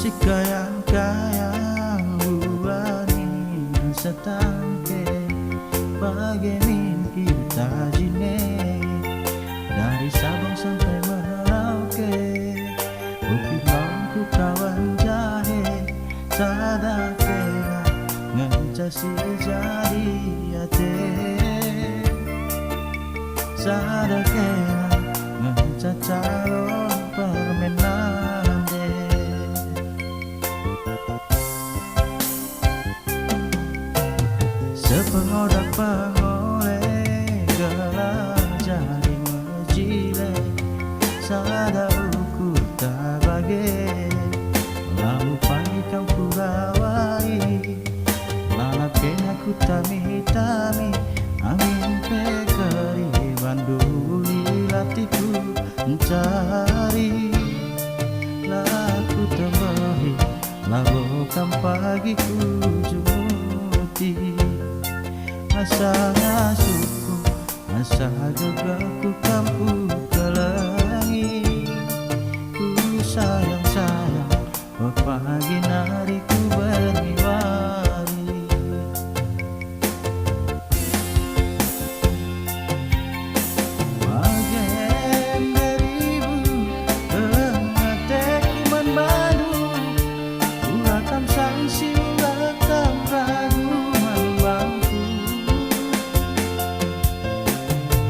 musik kayang-kayang buani setangke bagemin kita jine dari Sabang sampai Merauke kopi bangku kawan jahe sadake ngecasi jadi ate sadake ngecacaro permenan sepengodak pengoleh gelar jadi mejile sada uku tabage lalu pagi kau kurawai lalake aku tami-tami angin pekari banduli latiku mencari laku tembahi labokan pagiku jumuti asa ngasuku asa gegaku kampu kelangi ku sayang-sayang pagi nariku berniwari bagian darimu pengateku membadu urakam sangsi urakam ragu maluangku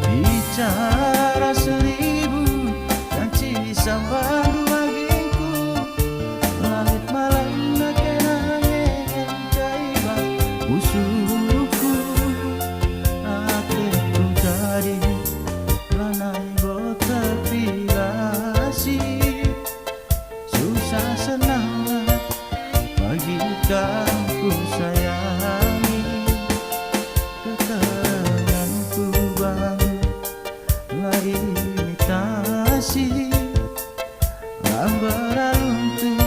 bicara seribu dan cisambang dua gengku langit malam nakenange jaiba usuku ateku jadi lanai botak pilasi susah senang bagi kamu sayangi ketenanganku bangun lari imitasi gambar runtuh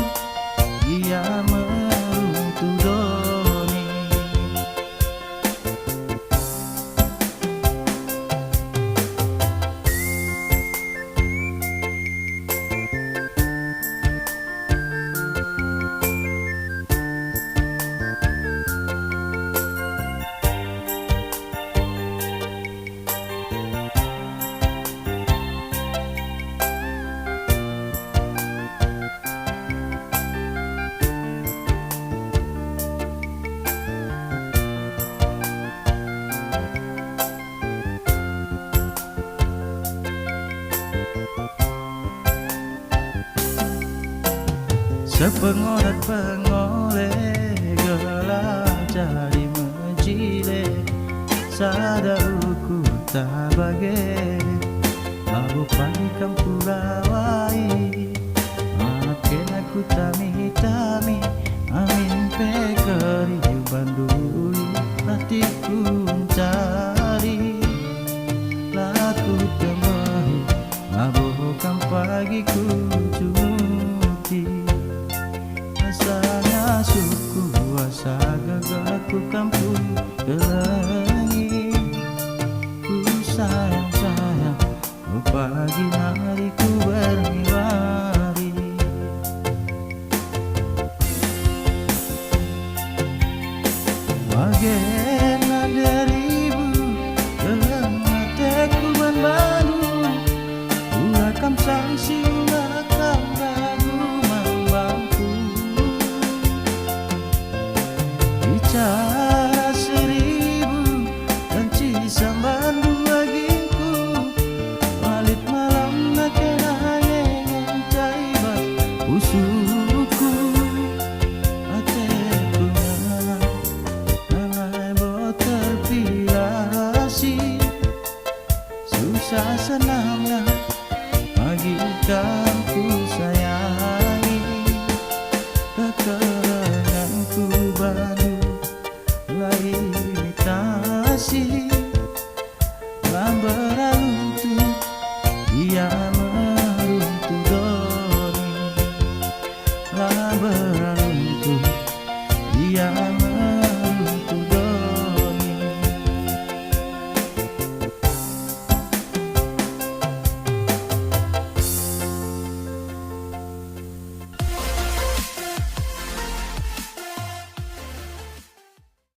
ia meruntuh doni sepengodat pengoleh gelar jadi mejile sada uku tabage lalu pagi kamu rawai maafkan aku tami-tami amin pekari banduli hatiku mencari laku temahi labohkan pagiku jumuti asanya suku asa gagaku kampung kelangi ku sayang-sayang pagi hariku berniwari bagaimana darimu kelengateku membadu urakam sangsi urakam ragu membangku bicara seribu dan cisambang dua gengku walit malam nakenange jaiba usuku ateku nalai botak pilasi susah senang bagi kamu sayang